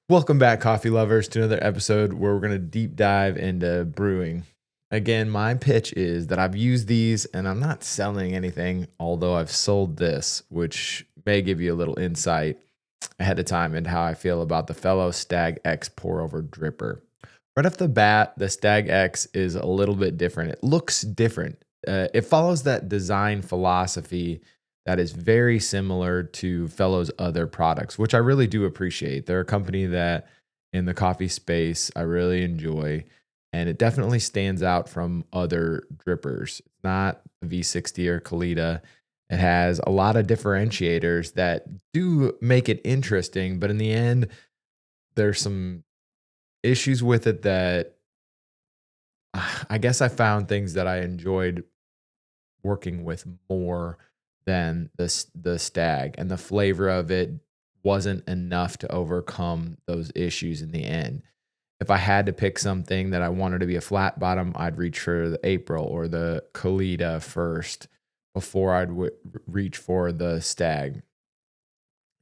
Welcome back, coffee lovers, to another episode where we're going to deep dive into brewing. Again, my pitch is that I've used these and I'm not selling anything, although I've sold this, which may give you a little insight ahead of time into how I feel about the Fellow Stagg X pour over dripper. Right off the bat, the Stagg X is a little bit different. It looks different. It follows that design philosophy that is very similar to Fellow's other products, which I really do appreciate. They're a company that in the coffee space I really enjoy, and it definitely stands out from other drippers. It's not a V60 or Kalita. It has a lot of differentiators that do make it interesting, but in the end, there's some issues with it that I guess I found things that I enjoyed working with more than the stag, and the flavor of it wasn't enough to overcome those issues in the end. If I had to pick something that I wanted to be a flat bottom, I'd reach for the April or the Kalita first before reach for the stag.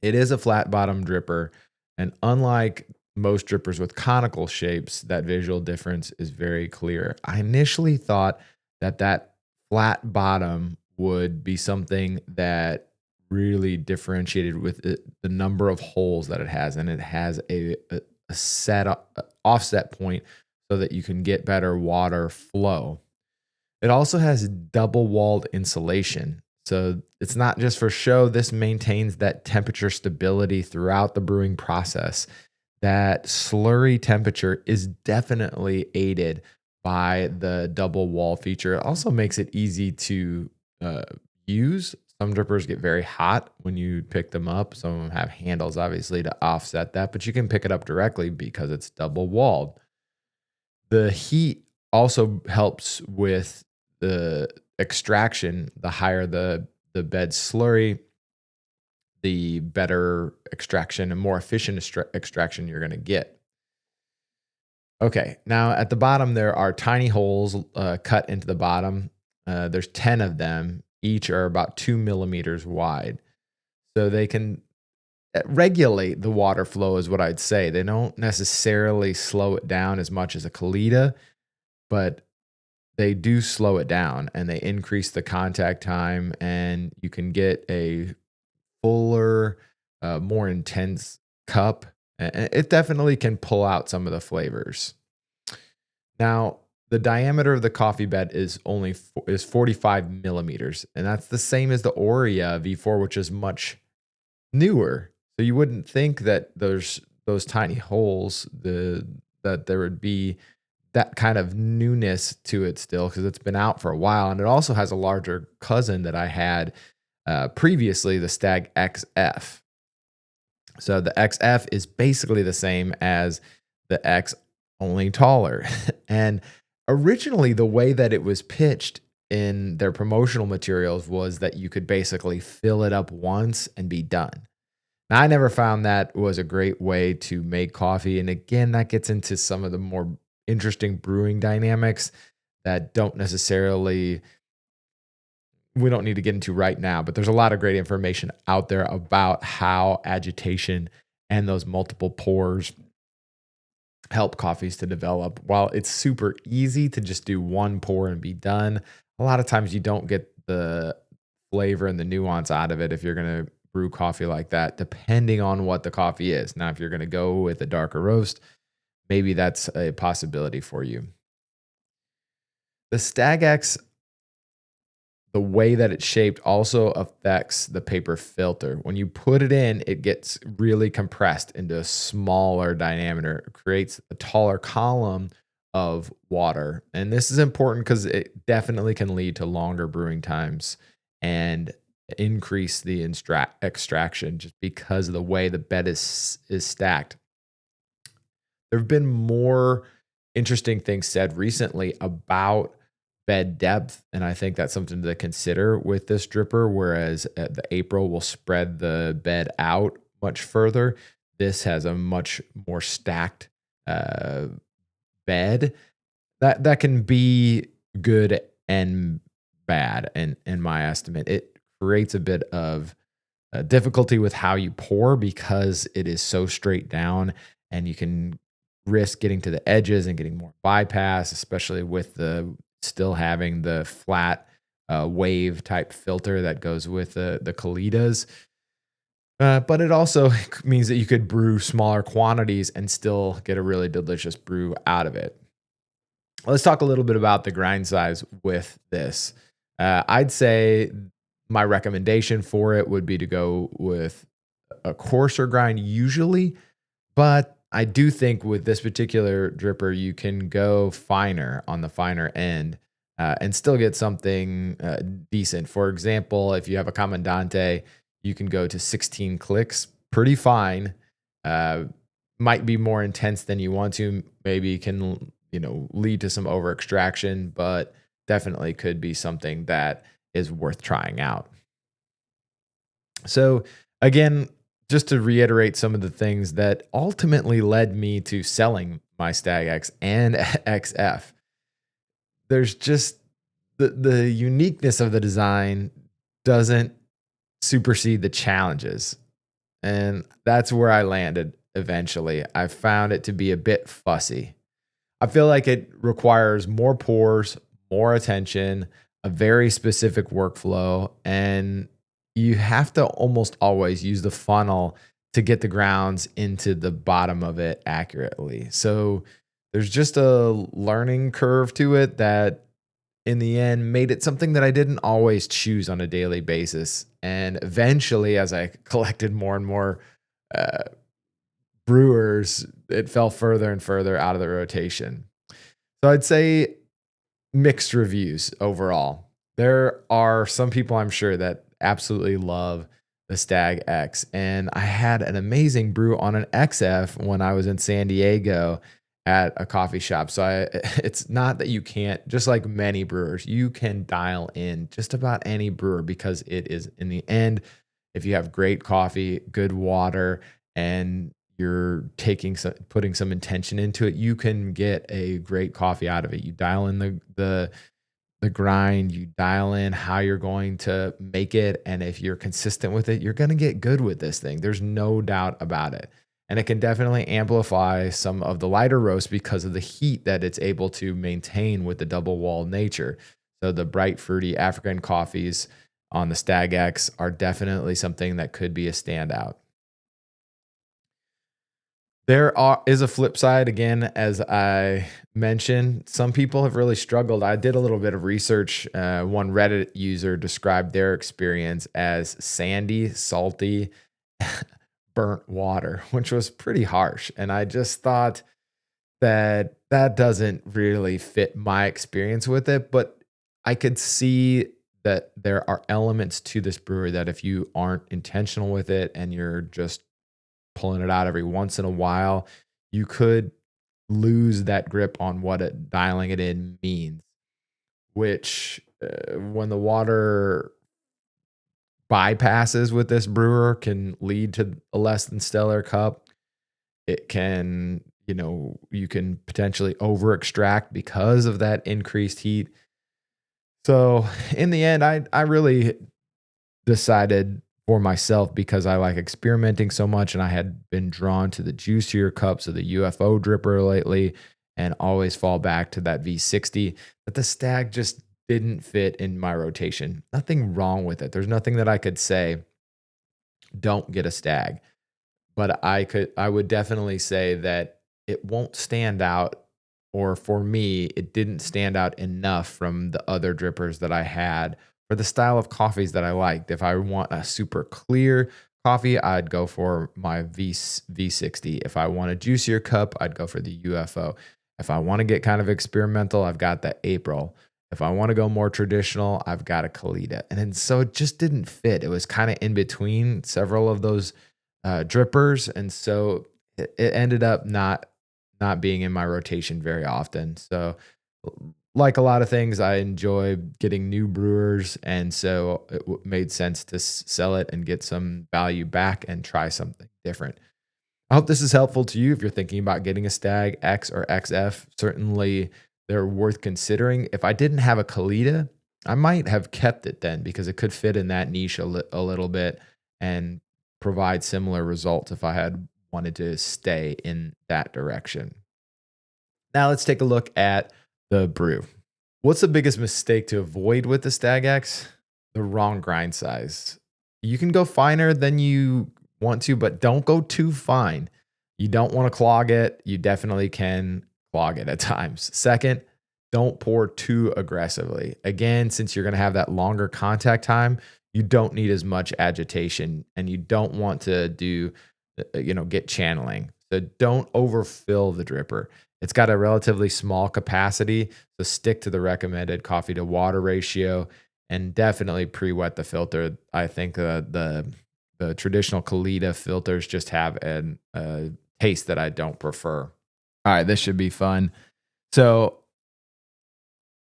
It is a flat bottom dripper, and unlike most drippers with conical shapes, that visual difference is very clear. I initially thought that flat bottom would be something that really differentiated with the number of holes that it has, and it has a offset point so that you can get better water flow. It also has double walled insulation. So it's not just for show. This maintains that temperature stability throughout the brewing process. That slurry temperature is definitely aided by the double wall feature. It also makes it easy to use. Some drippers get very hot when you pick them up. Some of them have handles, obviously, to offset that, but you can pick it up directly because it's double walled. The heat also helps with the extraction. The higher the bed slurry, the better extraction and more efficient extraction you're going to get. Okay, now at the bottom there are tiny holes cut into the bottom. There's 10 of them. Each are about 2 millimeters wide. So they can regulate the water flow is what I'd say. They don't necessarily slow it down as much as a Kalita, but they do slow it down and they increase the contact time, and you can get a fuller, more intense cup. It definitely can pull out some of the flavors. Now, the diameter of the coffee bed is 45 millimeters, and that's the same as the Aurea V4, which is much newer. So you wouldn't think that there's those tiny holes, that there would be that kind of newness to it still, because it's been out for a while. And it also has a larger cousin that I had previously, the Stagg XF. So the XF is basically the same as the X, only taller. And originally, the way that it was pitched in their promotional materials was that you could basically fill it up once and be done. Now, I never found that was a great way to make coffee. And again, that gets into some of the more interesting brewing dynamics that don't necessarily, we don't need to get into right now, but there's a lot of great information out there about how agitation and those multiple pours help coffees to develop. While it's super easy to just do one pour and be done, a lot of times you don't get the flavor and the nuance out of it if you're going to brew coffee like that, depending on what the coffee is. Now, if you're going to go with a darker roast, maybe that's a possibility for you. The Stagg X, the way that it's shaped also affects the paper filter. When you put it in, it gets really compressed into a smaller diameter. It creates a taller column of water. And this is important because it definitely can lead to longer brewing times and increase the extraction just because of the way the bed is stacked. There have been more interesting things said recently about bed depth, and I think that's something to consider with this dripper. Whereas the April will spread the bed out much further, this has a much more stacked bed. That can be good and bad, in my estimate. It creates a bit of difficulty with how you pour because it is so straight down, and you can risk getting to the edges and getting more bypass, especially with the still having the flat wave type filter that goes with the Kalitas. But it also means that you could brew smaller quantities and still get a really delicious brew out of it. Let's talk a little bit about the grind size with this. I'd say my recommendation for it would be to go with a coarser grind usually, but I do think with this particular dripper, you can go finer on the finer end and still get something decent. For example, if you have a Commandante, you can go to 16 clicks, pretty fine. Uh, might be more intense than you want to. Maybe can lead to some over extraction, but definitely could be something that is worth trying out. So again, just to reiterate some of the things that ultimately led me to selling my Stagg X and XF, there's just the uniqueness of the design doesn't supersede the challenges. And that's where I landed eventually. I found it to be a bit fussy. I feel like it requires more pours, more attention, a very specific workflow, and you have to almost always use the funnel to get the grounds into the bottom of it accurately. So there's just a learning curve to it that in the end made it something that I didn't always choose on a daily basis. And eventually, as I collected more and more uh, brewers, it fell further and further out of the rotation. So I'd say mixed reviews overall. There are some people I'm sure that absolutely love the Stagg X, and I had an amazing brew on an XF when I was in San Diego at a coffee shop. So it's not that you can't, just like many brewers, you can dial in just about any brewer because it is in the end, if you have great coffee, good water, and you're putting some intention into it, you can get a great coffee out of it. You dial in the grind, you dial in how you're going to make it, and if you're consistent with it, you're going to get good with this thing. There's no doubt about it. And it can definitely amplify some of the lighter roast because of the heat that it's able to maintain with the double wall nature. So the bright fruity African coffees on the Stagg X are definitely something that could be a standout. Is a flip side again, as I mentioned. Some people have really struggled. I did a little bit of research. One Reddit user described their experience as sandy, salty, burnt water, which was pretty harsh. And I just thought that doesn't really fit my experience with it. But I could see that there are elements to this brewery that if you aren't intentional with it and you're just pulling it out every once in a while, you could lose that grip on what dialing it in means, which when the water bypasses with this brewer can lead to a less than stellar cup. It can, you can potentially over extract because of that increased heat. So in the end, I really decided for myself, because I like experimenting so much and I had been drawn to the juicier cups of the UFO dripper lately and always fall back to that V60, that the Stagg just didn't fit in my rotation. Nothing wrong with it. There's nothing that I could say, don't get a Stagg. But I would definitely say that it won't stand out, or for me, it didn't stand out enough from the other drippers that I had for the style of coffees that I liked. If I want a super clear coffee, I'd go for my V60. If I want a juicier cup, I'd go for the UFO. If I want to get kind of experimental, I've got the April. If I want to go more traditional, I've got a Kalita. And then so it just didn't fit. It was kind of in between several of those drippers, and so it ended up not being in my rotation very often. So, like a lot of things, I enjoy getting new brewers, and so it made sense to sell it and get some value back and try something different. I hope this is helpful to you if you're thinking about getting a Stagg X or XF. Certainly, they're worth considering. If I didn't have a Kalita, I might have kept it then because it could fit in that niche a little bit and provide similar results if I had wanted to stay in that direction. Now let's take a look at the brew. What's the biggest mistake to avoid with the Stagg X? The wrong grind size. You can go finer than you want to, but don't go too fine. You don't want to clog it. You definitely can clog it at times. Second, don't pour too aggressively. Again, since you're going to have that longer contact time, you don't need as much agitation and you don't want to do, get channeling. So don't overfill the dripper. It's got a relatively small capacity, so stick to the recommended coffee to water ratio and definitely pre-wet the filter. I think the traditional Kalita filters just have a taste that I don't prefer. All right, this should be fun. So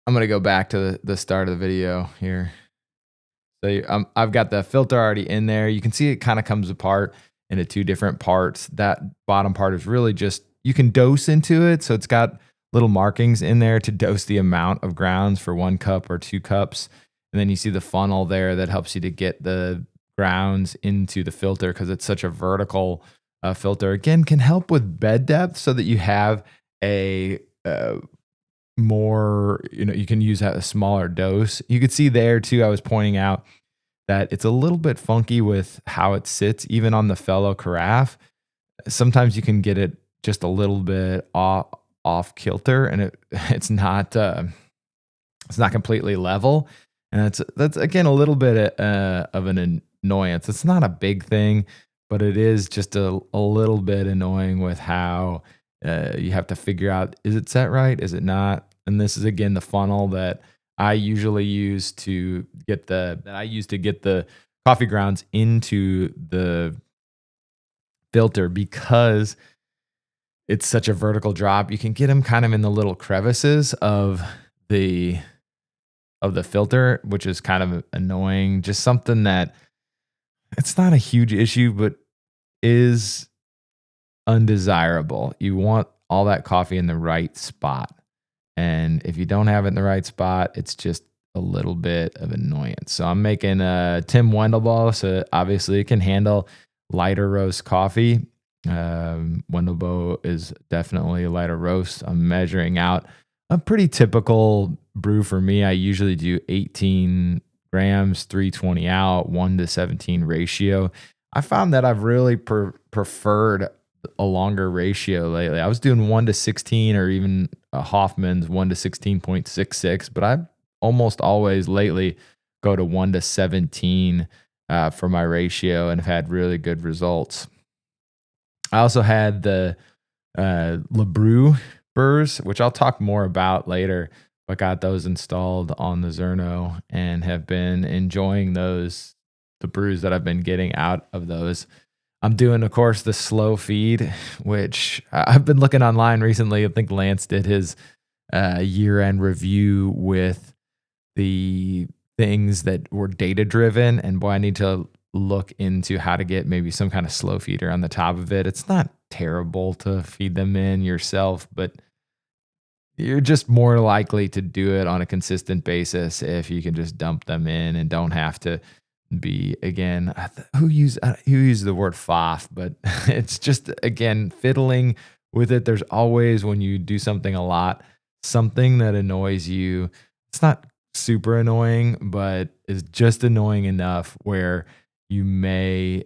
I'm going to go back to the start of the video here. So I've got the filter already in there. You can see it kind of comes apart into two different parts. That bottom part is really just, you can dose into it. So it's got little markings in there to dose the amount of grounds for 1 cup or 2 cups. And then you see the funnel there that helps you to get the grounds into the filter because it's such a vertical filter. Again, can help with bed depth so that you have a more, you can use a smaller dose. You could see there too, I was pointing out that it's a little bit funky with how it sits, even on the Fellow carafe. Sometimes you can get it just a little bit off kilter, and it's not completely level, and that's again a little bit of an annoyance. It's not a big thing, but it is just a little bit annoying with how you have to figure out, is it set right, is it not? And this is again the funnel that I usually use to get the coffee grounds into the filter because it's such a vertical drop. You can get them kind of in the little crevices of the filter, which is kind of annoying. Just something that it's not a huge issue, but is undesirable. You want all that coffee in the right spot. And if you don't have it in the right spot, it's just a little bit of annoyance. So I'm making a Tim Wendelboe, so obviously it can handle lighter roast coffee. Wendelboe is definitely a lighter roast. I'm measuring out a pretty typical brew for me. I usually do 18 grams, 320 out, 1:17 ratio. I found that I've really preferred a longer ratio lately. I was doing 1:16 or even a Hoffman's 1:16.66, but I almost always lately go to 1:17 for my ratio and have had really good results. I also had the LeBrew burrs, which I'll talk more about later, but got those installed on the Zerno and have been enjoying those, the brews that I've been getting out of those. I'm doing, of course, the slow feed, which I've been looking online recently. I think Lance did his year-end review with the things that were data-driven, and boy, I need to look into how to get maybe some kind of slow feeder on the top of it. It's not terrible to feed them in yourself, but you're just more likely to do it on a consistent basis if you can just dump them in and don't have to be, again, who used the word faff, but it's just, again, fiddling with it. There's always, when you do something a lot, something that annoys you. It's not super annoying, but is just annoying enough where you may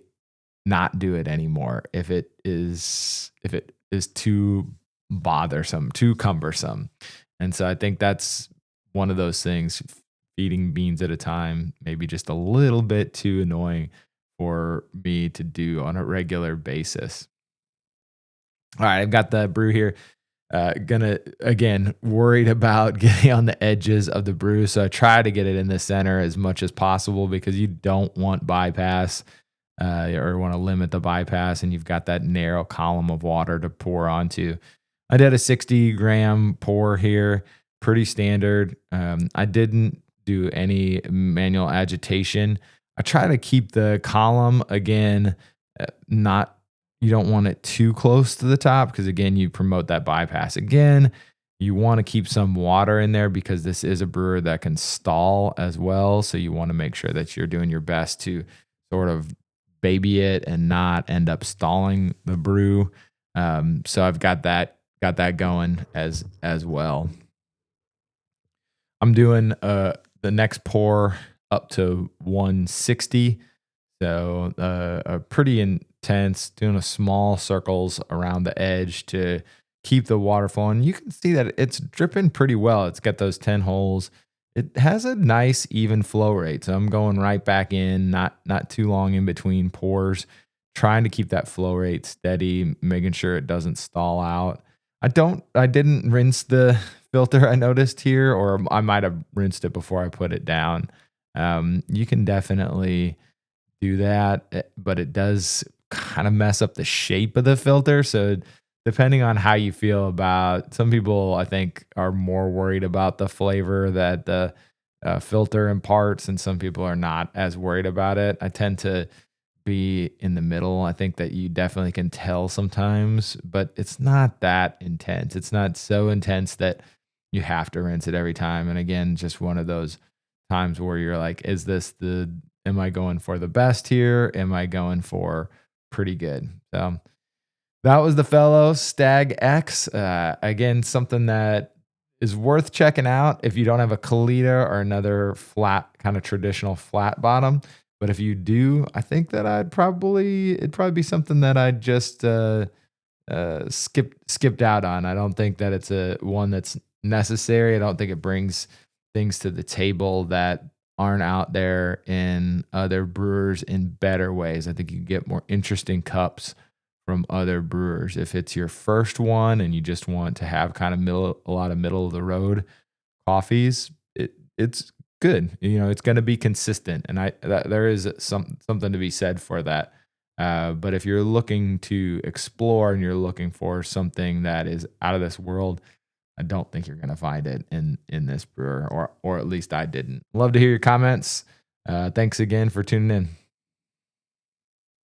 not do it anymore if it is too bothersome, too cumbersome. And so I think that's one of those things. Feeding beans at a time, maybe just a little bit too annoying for me to do on a regular basis. All right, I've got the brew here. Worried about getting on the edges of the brew. So I try to get it in the center as much as possible because you don't want bypass or want to limit the bypass, and you've got that narrow column of water to pour onto. I did a 60-gram pour here, pretty standard. I didn't do any manual agitation. I try to keep the column, again, you don't want it too close to the top because, again, you promote that bypass. Again, you want to keep some water in there because this is a brewer that can stall as well. So you want to make sure that you're doing your best to sort of baby it and not end up stalling the brew. So I've got that going as well. I'm doing the next pour up to 160. So pretty intense, doing a small circles around the edge to keep the water flowing. You can see that it's dripping pretty well. It's got those 10 holes. It has a nice even flow rate. So I'm going right back in, not too long in between pours, trying to keep that flow rate steady, making sure it doesn't stall out. I didn't rinse the filter, I noticed here, or I might have rinsed it before I put it down. You can definitely do that, but it does kind of mess up the shape of the filter. So depending on how you feel about, some people I think are more worried about the flavor that the filter imparts, and some people are not as worried about it. I tend to be in the middle. I think that you definitely can tell sometimes, but it's not that intense. It's not so intense that you have to rinse it every time. And again, just one of those times where you're like, am I going for the best here? Am I going for pretty good? So that was the Fellow Stagg X. Again, something that is worth checking out if you don't have a Kalita or another flat, kind of traditional flat bottom. But if you do, I think that it'd probably be something that I'd just skipped out on. I don't think that it's a one that's necessary. I don't think it brings things to the table that aren't out there in other brewers in better ways. I think you get more interesting cups from other brewers. If it's your first one and you just want to have kind of a lot of middle of the road coffees, it's good. It's going to be consistent, and there is something to be said for that. But if you're looking to explore and you're looking for something that is out of this world, I don't think you're going to find it in this brewer, or at least I didn't. Love to hear your comments. Thanks again for tuning in.